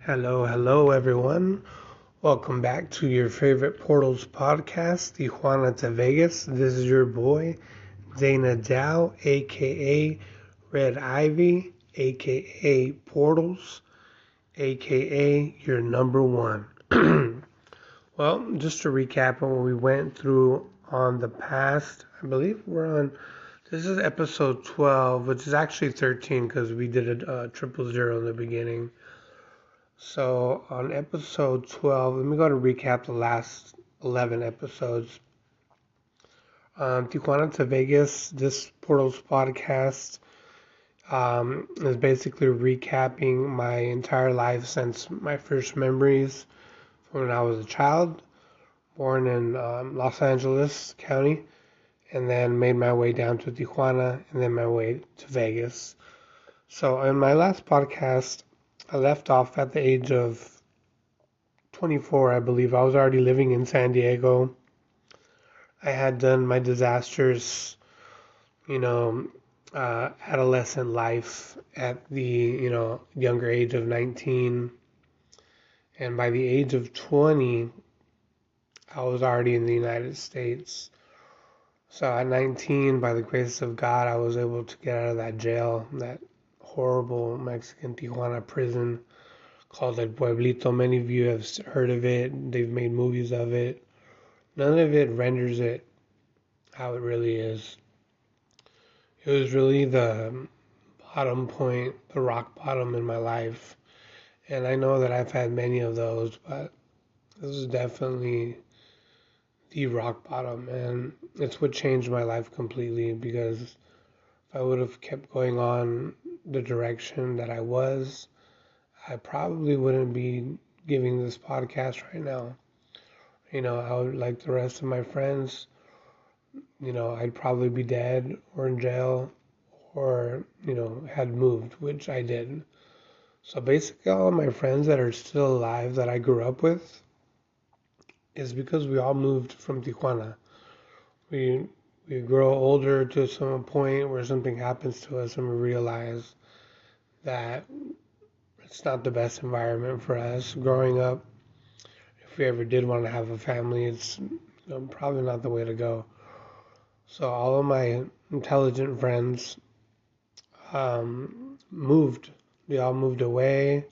Hello, everyone. Welcome back to your favorite Portals podcast, Tijuana to Vegas. This is your boy, Dana Dow, aka Red Ivy, aka Portals, aka your number one. Well, just to recap on what we went through on the past, I believe this is episode 12, which is actually 13 because we did a 000 in the beginning. So on episode 12, let me go to recap the last 11 episodes. Tijuana to Vegas, this Portals podcast is basically recapping my entire life since my first memories from when I was a child, born in Los Angeles County, and then made my way down to Tijuana, and then my way to Vegas. So in my last podcast, I left off at the age of 24, I believe. I was already living in San Diego. I had done my disastrous, you know, adolescent life at the, younger age of 19. And by the age of 20, I was already in the United States. So at 19, by the grace of God, I was able to get out of that jail, that horrible Mexican Tijuana prison called El Pueblito. Many of you have heard of it. They've made movies of it. None of it renders it how it really is. It was really the bottom point, the rock bottom in my life. And I know that I've had many of those, but this is definitely the rock bottom. And it's what changed my life completely, because if I would have kept going on the direction that I was, I probably wouldn't be giving this podcast right now. I would, like the rest of my friends, I'd probably be dead or in jail or, had moved, which I did. So basically, all of my friends that are still alive that I grew up with is because we all moved from Tijuana. We we grow older to some point where something happens to us and we realize that it's not the best environment for us. Growing up, if we ever did want to have a family, it's probably not the way to go. So all of my intelligent friends moved. They all moved away.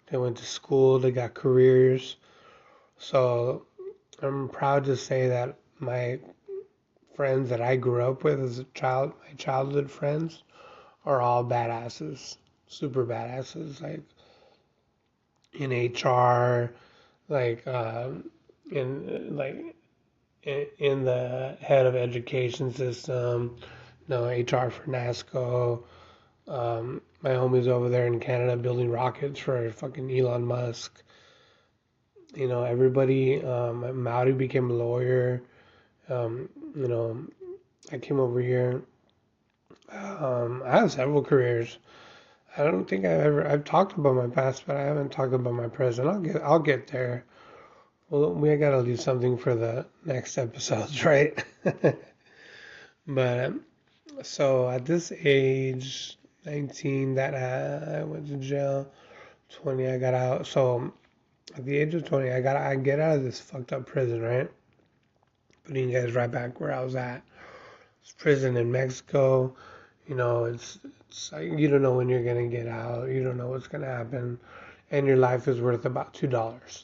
They went to school. They got careers. So I'm proud to say that my friends that I grew up with as a child, my childhood friends, are all badasses, super badasses, like in HR, like in the head of education system, HR for NASCO. My homies over there in Canada building rockets for fucking Elon Musk. Everybody. Maori became a lawyer. Um, you know, I came over here. I have several careers. I don't think I've talked about my past, but I haven't talked about my present. I'll get there. Well, we gotta leave something for the next episodes, right? But so at this age, 19, that I went to jail. 20, I got out. So at the age of 20, I get out of this fucked up prison, right? Putting you guys right back where I was at. It's prison in Mexico. It's like you don't know when you're gonna get out. You don't know what's gonna happen, and your life is worth about $2.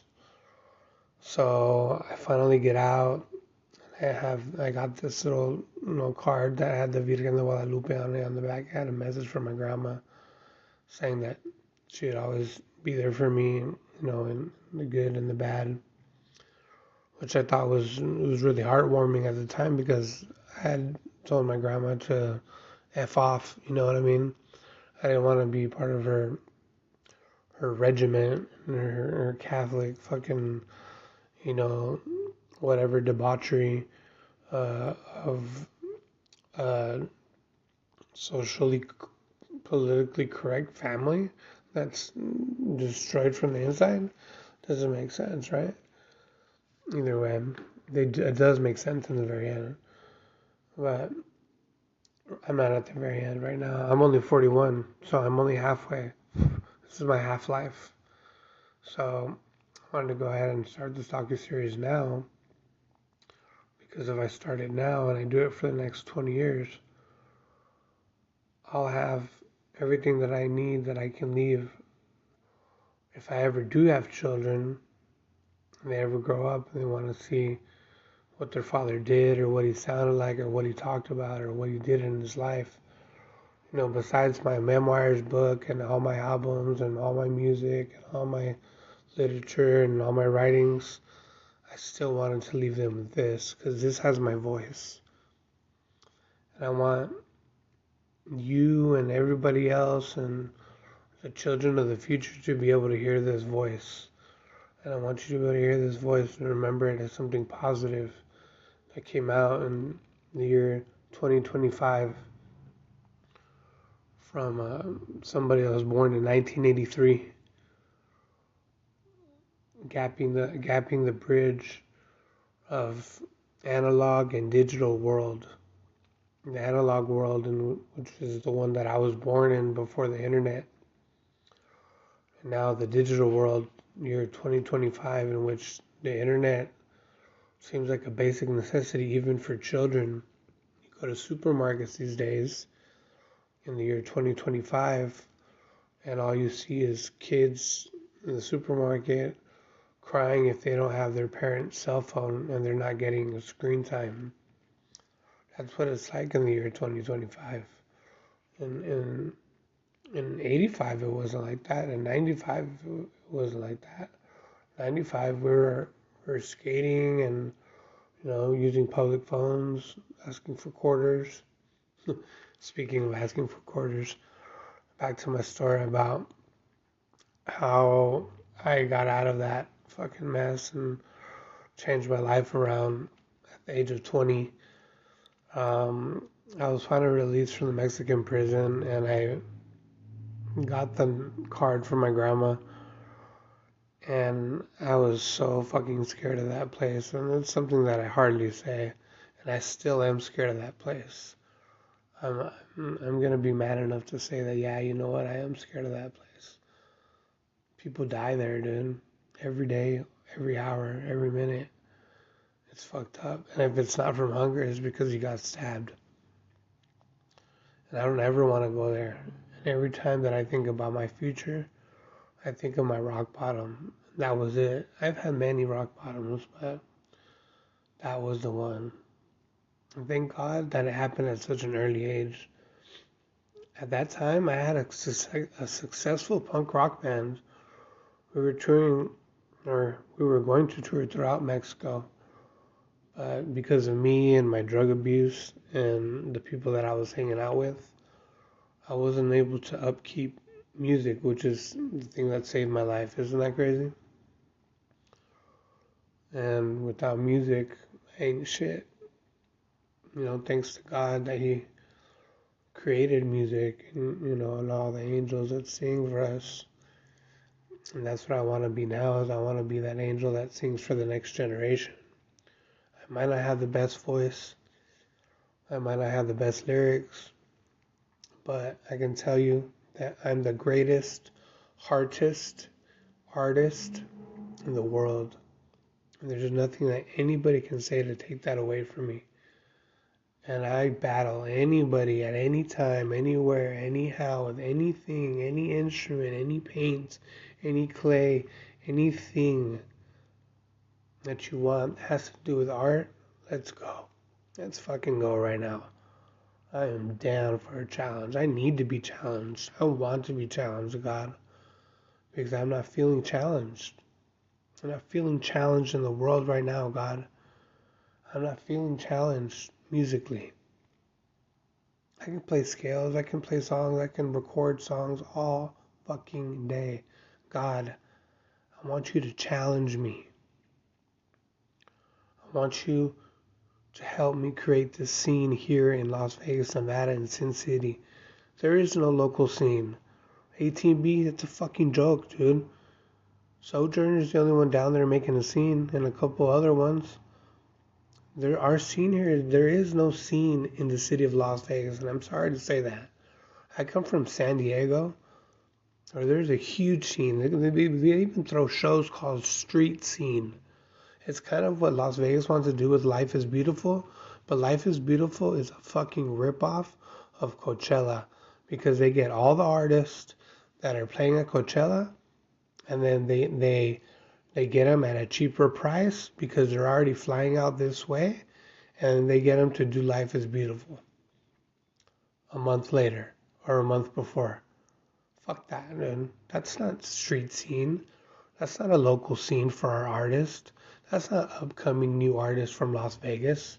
So I finally get out. I got this little card that had the Virgen de Guadalupe on it on the back. I had a message from my grandma saying that she'd always be there for me, in the good and the bad, which I thought was really heartwarming at the time because I had told my grandma to F off, you know what I mean? I didn't want to be part of her regiment and her Catholic fucking, you know, whatever debauchery of uh, socially, politically correct family that's destroyed from the inside. Doesn't make sense, right? Either way, it does make sense in the very end. But I'm not at the very end right now. I'm only 41, so I'm only halfway. This is my half life. So I wanted to go ahead and start this docu-series now, because if I start it now and I do it for the next 20 years, I'll have everything that I need that I can leave if I ever do have children and they ever grow up and they want to see what their father did or what he sounded like or what he talked about or what he did in his life. Besides my memoirs book and all my albums and all my music and all my literature and all my writings, I still wanted to leave them with this because this has my voice. And I want you and everybody else and the children of the future to be able to hear this voice. And I want you to be able to hear this voice and remember it as something positive that came out in the year 2025 from somebody that was born in 1983, gapping the bridge of analog and digital world. The analog world, which is the one that I was born in before the internet, and now the digital world, year 2025, in which the internet seems like a basic necessity even for children. You go to supermarkets these days in the year 2025, and all you see is kids in the supermarket crying if they don't have their parent's cell phone and they're not getting screen time. That's what it's like in the year 2025. In 85 it wasn't like that. In 95 it wasn't like that. 95 we were skating and using public phones, asking for quarters. Speaking of asking for quarters, back to my story about how I got out of that fucking mess and changed my life around at the age of 20. I was finally released from the Mexican prison and I got the card from my grandma, and I was so fucking scared of that place, and it's something that I hardly say, and I still am scared of that place. I'm gonna be mad enough to say that, yeah, you know what, I am scared of that place. People die there, dude. Every day, every hour, every minute. It's fucked up. And if it's not from hunger, it's because you got stabbed. And I don't ever want to go there. And every time that I think about my future, I think of my rock bottom. That was it. I've had many rock bottoms, but that was the one. And thank God that it happened at such an early age. At that time, I had a successful punk rock band. We were touring, or we were going to tour throughout Mexico. But because of me and my drug abuse and the people that I was hanging out with, I wasn't able to upkeep music, which is the thing that saved my life. Isn't that crazy? And without music, ain't shit. Thanks to God that He created music and all the angels that sing for us. And that's what I want to be now, is I want to be that angel that sings for the next generation. I might not have the best voice. I might not have the best lyrics. But I can tell you that I'm the greatest artist in the world. And there's nothing that anybody can say to take that away from me. And I battle anybody at any time, anywhere, anyhow, with anything, any instrument, any paint, any clay, anything that you want that has to do with art. Let's go. Let's fucking go right now. I am down for a challenge. I need to be challenged. I want to be challenged, God, because I'm not feeling challenged. I'm not feeling challenged in the world right now, God. I'm not feeling challenged musically. I can play scales, I can play songs, I can record songs all fucking day. God, I want you to challenge me. I want you to help me create this scene here in Las Vegas, Nevada, and Sin City. There is no local scene. ATB, it's a fucking joke, dude. Sojourner's the only one down there making a scene, and a couple other ones. Our scene here, there is no scene in the city of Las Vegas, and I'm sorry to say that. I come from San Diego, Or there's a huge scene. They even throw shows called Street Scene. It's kind of what Las Vegas wants to do with Life is Beautiful, but Life is Beautiful is a fucking ripoff of Coachella because they get all the artists that are playing at Coachella and then they get them at a cheaper price because they're already flying out this way, and they get them to do Life is Beautiful a month later or a month before. Fuck that, man. That's not street scene. That's not a local scene for our artist. That's not upcoming new artists from Las Vegas.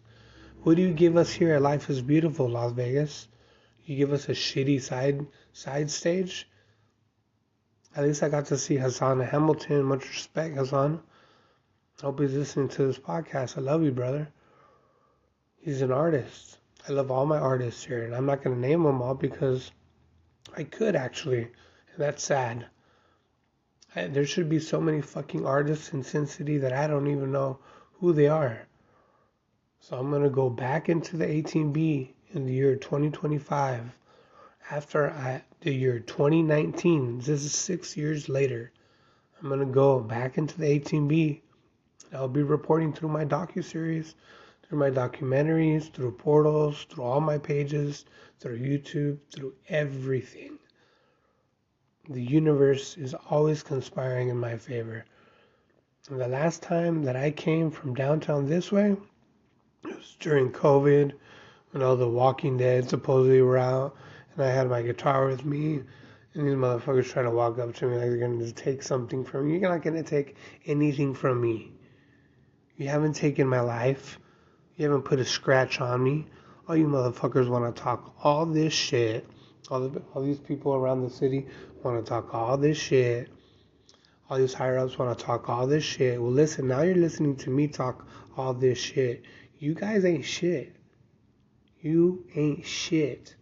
What do you give us here at Life is Beautiful, Las Vegas? You give us a shitty side stage? At least I got to see Hassan Hamilton. Much respect, Hassan. Hope he's listening to this podcast. I love you, brother. He's an artist. I love all my artists here, and I'm not going to name them all because I could actually, and that's sad. There should be so many fucking artists in Sin City that I don't even know who they are. So I'm going to go back into the 18B in the year 2025 after the year 2019. This is 6 years later. I'm going to go back into the 18B. I'll be reporting through my docuseries, through my documentaries, through portals, through all my pages, through YouTube, through everything. The universe is always conspiring in my favor. And the last time that I came from downtown this way, it was during COVID, when all the Walking Dead supposedly were out, and I had my guitar with me, and these motherfuckers trying to walk up to me like they're going to take something from me. You're not going to take anything from me. You haven't taken my life. You haven't put a scratch on me. All you motherfuckers want to talk all this shit. All these people around the city want to talk all this shit. All these higher-ups want to talk all this shit. Well, listen, now you're listening to me talk all this shit. You guys ain't shit. You ain't shit.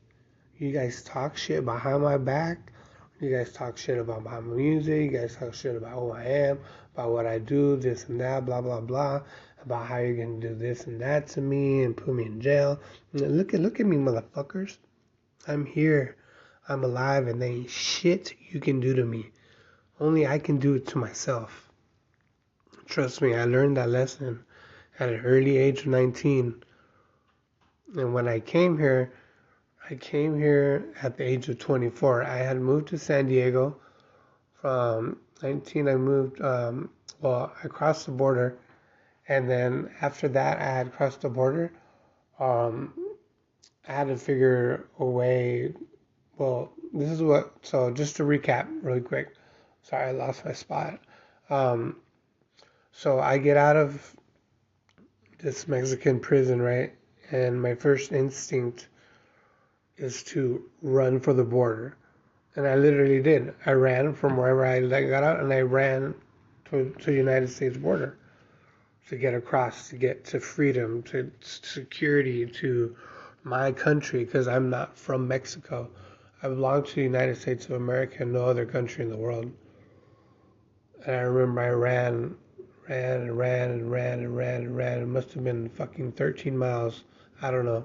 You guys talk shit behind my back. You guys talk shit about my music. You guys talk shit about who I am, about what I do, this and that, blah, blah, blah. About how you're going to do this and that to me and put me in jail. And look at me, motherfuckers. I'm here. I'm alive, and there ain't shit you can do to me. Only I can do it to myself. Trust me, I learned that lesson at an early age of 19. And when I came here at the age of 24. I had moved to San Diego. From 19, I moved, I crossed the border. And then after that, I had crossed the border. I had to figure a way. Well, so just to recap really quick. Sorry, I lost my spot. So I get out of this Mexican prison, right? And my first instinct is to run for the border. And I literally did. I ran from wherever I got out, and I ran to the United States border to get across, to get to freedom, to security, to my country, because I'm not from Mexico. I belong to the United States of America and no other country in the world. And I remember I ran. It must have been fucking 13 miles. I don't know.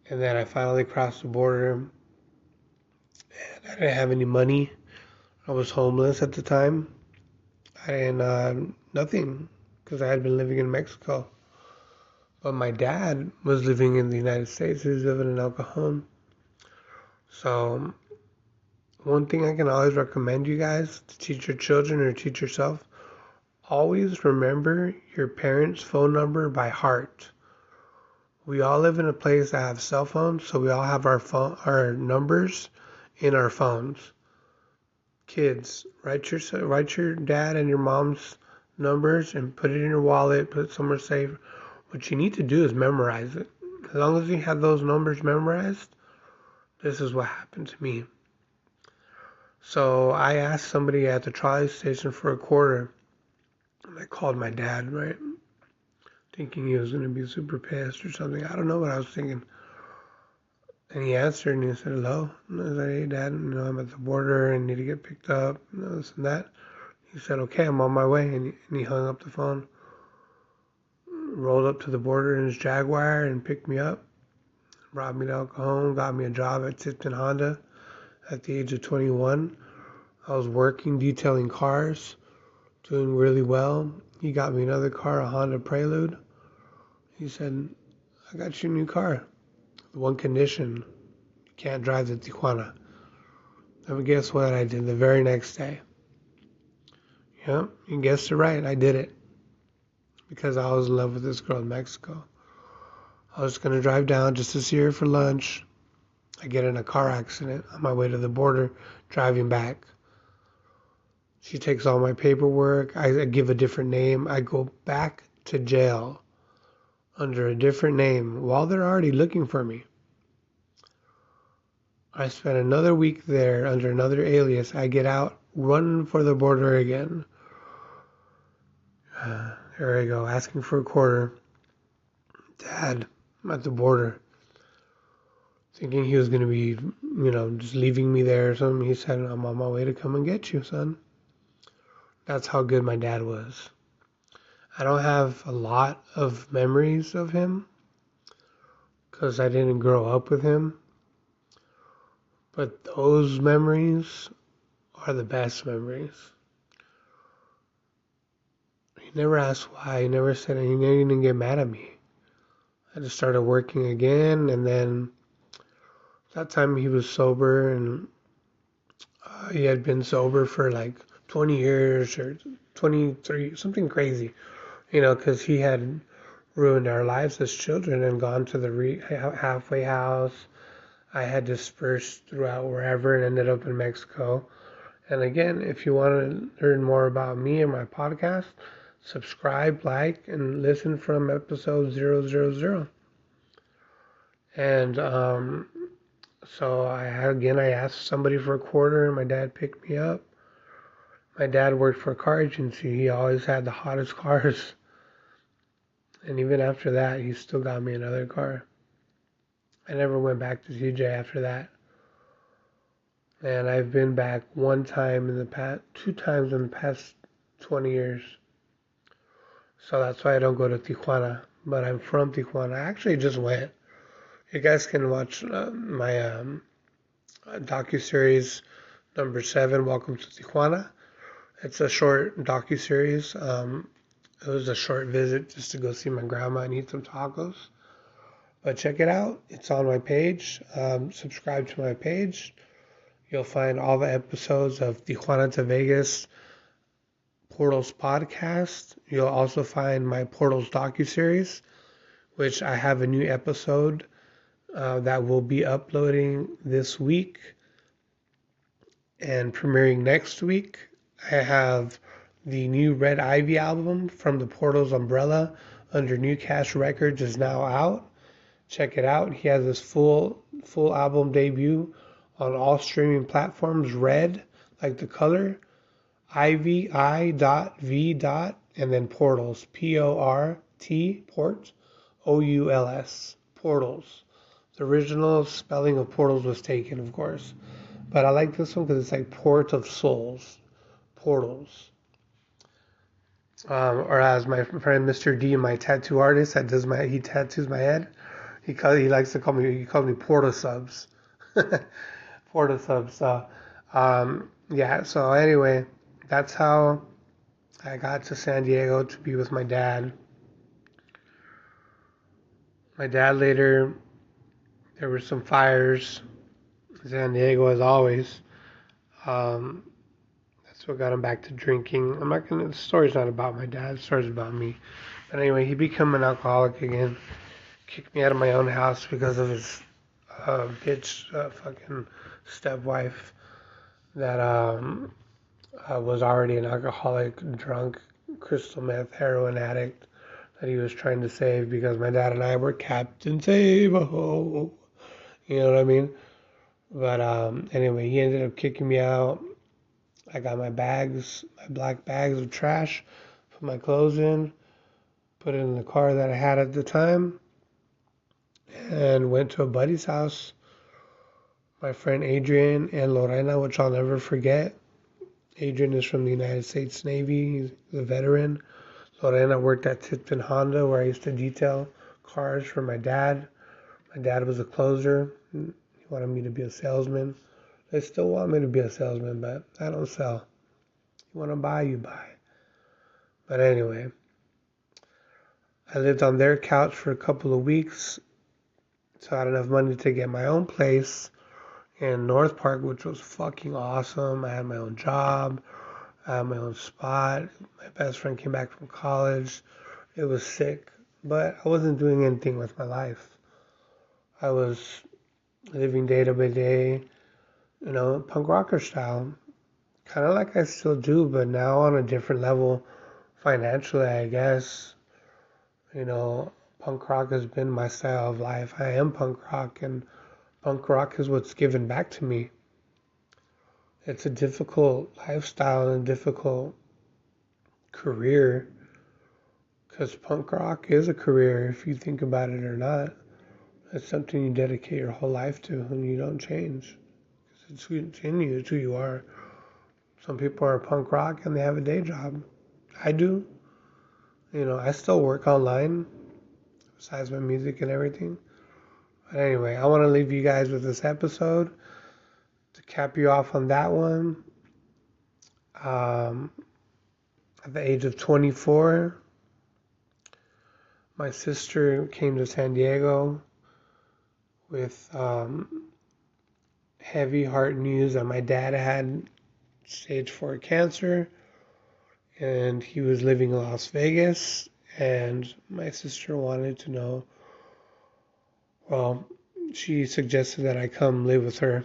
And then I finally crossed the border. And I didn't have any money. I was homeless at the time. I didn't, nothing, because I had been living in Mexico. But my dad was living in the United States. He was living in El Cajon. So, one thing I can always recommend you guys to teach your children or teach yourself, always remember your parents' phone number by heart. We all live in a place that have cell phones, so we all have our numbers in our phones. Kids, write your dad and your mom's numbers and put it in your wallet, put it somewhere safe. What you need to do is memorize it. As long as you have those numbers memorized, this is what happened to me. So I asked somebody at the trolley station for a quarter. And I called my dad, right? Thinking he was going to be super pissed or something. I don't know what I was thinking. And he answered and he said, hello. And I was like, hey, Dad, I'm at the border and need to get picked up, this and that. He said, okay, I'm on my way. And he hung up the phone, rolled up to the border in his Jaguar and picked me up, brought me to El Cajon, got me a job at Tipton Honda at the age of 21. I was working detailing cars, doing really well. He got me another car, a Honda Prelude. He said, I got you a new car. One condition, you can't drive to Tijuana. And guess what I did the very next day? Yep, you guessed it right. I did it because I was in love with this girl in Mexico. I was going to drive down just to see her for lunch. I get in a car accident on my way to the border, driving back. She takes all my paperwork. I give a different name. I go back to jail under a different name while they're already looking for me. I spent another week there under another alias. I get out, running for the border again. There I go, asking for a quarter. Dad, I'm at the border. Thinking he was going to be, just leaving me there or something. He said, I'm on my way to come and get you, son. That's how good my dad was. I don't have a lot of memories of him because I didn't grow up with him. But those memories are the best memories. He never asked why. He never said anything. He didn't get mad at me. I just started working again, and then that time he was sober, and he had been sober for like 20 years or 23, something crazy, because he had ruined our lives as children and gone to the halfway house. I had dispersed throughout wherever and ended up in Mexico. And again, if you want to learn more about me and my podcast, subscribe, like, and listen from episode 000. And so I asked somebody for a quarter, and my dad picked me up. My dad worked for a car agency. He always had the hottest cars. And even after that, he still got me another car. I never went back to TJ after that. And I've been back two times in the past 20 years. So that's why I don't go to Tijuana. But I'm from Tijuana. I actually just went. You guys can watch my docuseries number 7, Welcome to Tijuana. It's a short docuseries. It was a short visit just to go see my grandma and eat some tacos. But check it out. It's on my page. Subscribe to my page. You'll find all the episodes of Tijuana to Vegas Portals podcast. You'll also find my Portals docuseries, which I have a new episode that will be uploading this week and premiering next week. I have the new Red Ivy album from the Portals umbrella under New Cash Records is now out. Check it out. He has his full album debut on all streaming platforms. Red, like the color, Ivy, I.V. and then Portals, P-O-R-T, Port, O-U-L-S, Portals. The original spelling of Portals was taken, of course. But I like this one because it's like Port of Souls, Portals. Or as my friend Mr. D, my tattoo artist he tattoos my head. He likes to call me Porta Subs. Porta Subs. So anyway, that's how I got to San Diego to be with my dad. My dad later, there were some fires in San Diego as always. That's what got him back to drinking. The story's not about my dad, the story's about me. But anyway, he became an alcoholic again. Kicked me out of my own house because of his bitch fucking stepwife that was already an alcoholic, drunk, crystal meth, heroin addict that he was trying to save because my dad and I were Captain Save-A-Ho. You know what I mean? But anyway, he ended up kicking me out. I got my black bags of trash, put my clothes in, put it in the car that I had at the time, and went to a buddy's house. My friend Adrian and Lorena, which I'll never forget. Adrian is from the United States Navy. He's a veteran. Lorena worked at Tipton Honda, where I used to detail cars for my dad. My dad was a closer. He wanted me to be a salesman. They still want me to be a salesman, but I don't sell. You want to buy, you buy. But anyway, I lived on their couch for a couple of weeks, so I had enough money to get my own place in North Park, which was fucking awesome. I had my own job, I had my own spot. My best friend came back from college. It was sick, but I wasn't doing anything with my life. I was living day to day, punk rocker style. Kind of like I still do, but now on a different level financially, I guess. Punk rock has been my style of life. I am punk rock, and punk rock is what's given back to me. It's a difficult lifestyle and a difficult career because punk rock is a career if you think about it or not. It's something you dedicate your whole life to and you don't change. It's in you, it's who you are. Some people are punk rock and they have a day job. I do. I still work online besides my music and everything. But anyway, I want to leave you guys with this episode to cap you off on that one. At the age of 24, my sister came to San Diego with heavy heart news that my dad had stage 4 cancer and he was living in Las Vegas, and my sister wanted to know, well, she suggested that I come live with her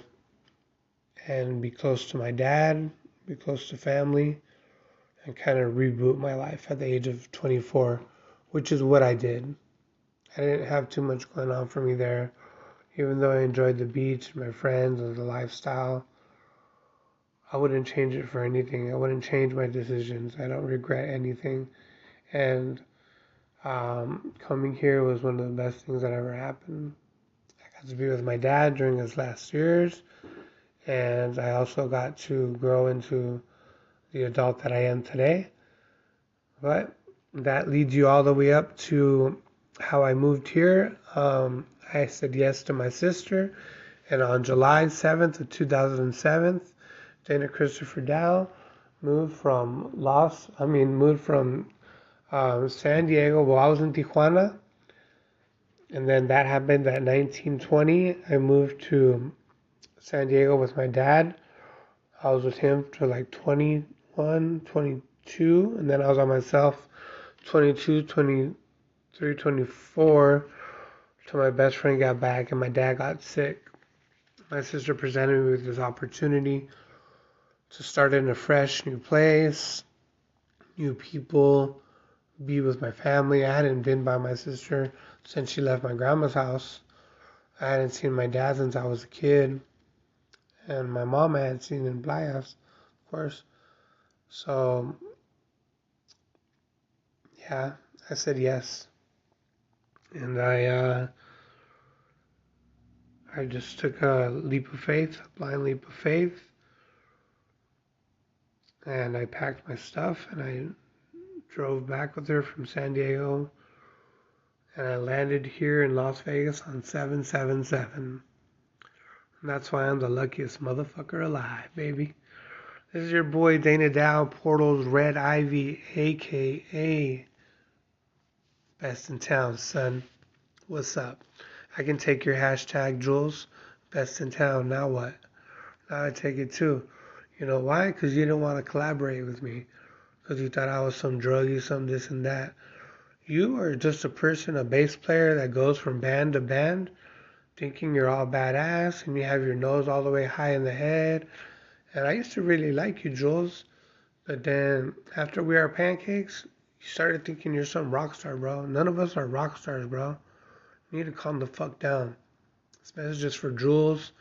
and be close to my dad, be close to family, and kind of reboot my life at the age of 24, which is what I did. I didn't have too much going on for me there, even though I enjoyed the beach, my friends, and the lifestyle. I wouldn't change it for anything. I wouldn't change my decisions. I don't regret anything. And coming here was one of the best things that ever happened. I got to be with my dad during his last years, and I also got to grow into the adult that I am today. But that leads you all the way up to how I moved here. I said yes to my sister, and on July 7th of 2007, Dana Christopher Dow moved from San Diego. Well, I was in Tijuana, and then that happened at 1920. I moved to San Diego with my dad. I was with him for like 21, 22, and then I was on myself 22, 23, 24 till my best friend got back and my dad got sick. My sister presented me with this opportunity to start in a fresh new place, new people, be with my family. I hadn't been by my sister since she left my grandma's house. I hadn't seen my dad since I was a kid, and my mom I had seen in Playas, of course. So, yeah, I said yes, and I just took a leap of faith, a blind leap of faith, and I packed my stuff and I drove back with her from San Diego, and I landed here in Las Vegas on 777. And that's why I'm the luckiest motherfucker alive, baby. This is your boy Dana Dow, Portal's Red Ivy, aka Best in Town, son. What's up? I can take your hashtag, Jules. Best in Town. Now what? Now I take it too. You know why? Because you didn't want to collaborate with me. Because you thought I was some druggie, some this and that. You are just a person, a bass player that goes from band to band, thinking you're all badass and you have your nose all the way high in the head. And I used to really like you, Jules. But then after We Are Pancakes, you started thinking you're some rock star, bro. None of us are rock stars, bro. You need to calm the fuck down. This message is for Jules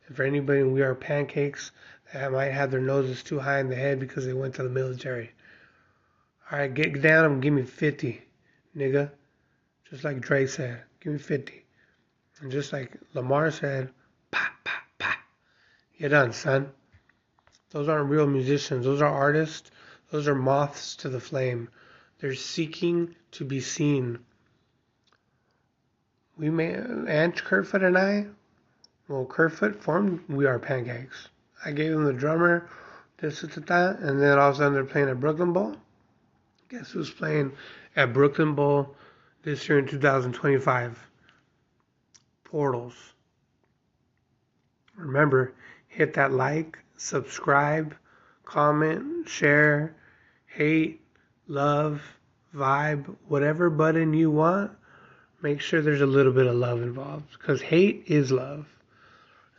and for anybody in We Are Pancakes that might have their noses too high in the head because they went to the military. Alright, get down and give me 50, nigga. Just like Dre said, give me 50. And just like Lamar said, pa, pa, pa. You're done, son. Those aren't real musicians. Those are artists. Those are moths to the flame. They're seeking to be seen. Aunt Kerfoot and I, Kerfoot formed We Are Pancakes. I gave them the drummer, this, that, and then all of a sudden they're playing at Brooklyn Bowl. Guess who's playing at Brooklyn Bowl this year in 2025? Portals. Remember, hit that like, subscribe, comment, share, hate, love, vibe, whatever button you want. Make sure there's a little bit of love involved, because hate is love.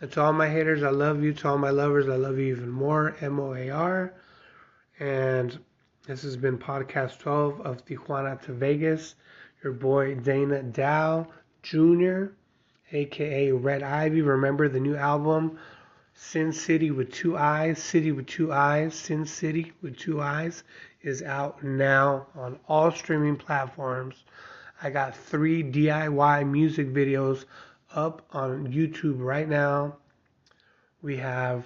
And to all my haters, I love you. To all my lovers, I love you even more. MOAR. And this has been podcast 12 of Tijuana to Vegas. Your boy Dana Dow Jr., aka Red Ivy. Remember the new album, Sin City with Two Eyes, City with Two Eyes, Sin City with Two Eyes, is out now on all streaming platforms. I got 3 DIY music videos up on YouTube right now. We have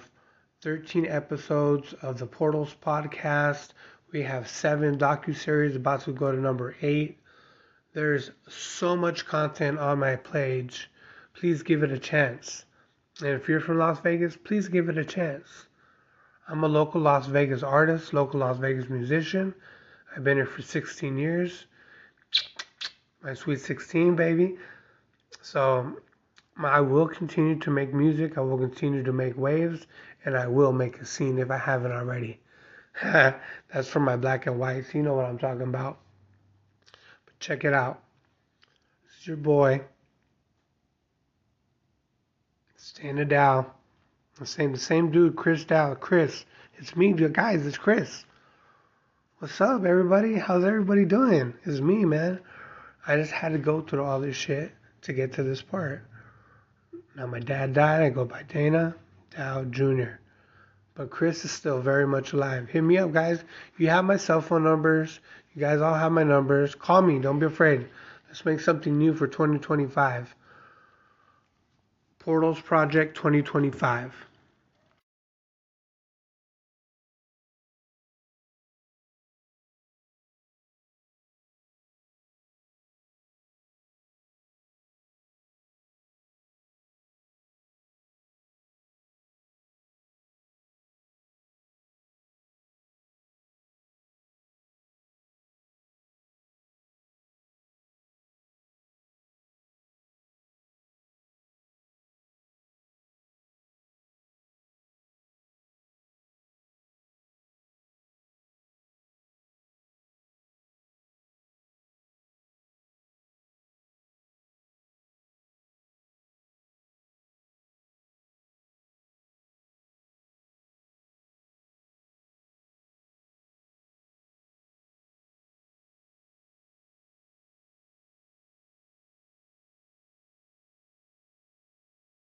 13 episodes of the Portals podcast. We have 7 docuseries about to go to number 8. There's so much content on my page. Please give it a chance. And if you're from Las Vegas, please give it a chance. I'm a local Las Vegas artist, local Las Vegas musician. I've been here for 16 years. My sweet 16, baby. So I will continue to make music. I will continue to make waves. And I will make a scene if I haven't already. That's for my black and whites. You know what I'm talking about. But check it out. This is your boy, Stan Dow. The same dude, Chris Dow. Chris, it's me, guys. It's Chris. What's up, everybody? How's everybody doing? It's me, man. I just had to go through all this shit to get to this part. Now my dad died. I go by Dana Dow Jr. But Chris is still very much alive. Hit me up, guys. You have my cell phone numbers. You guys all have my numbers. Call me. Don't be afraid. Let's make something new for 2025. Portals Project 2025.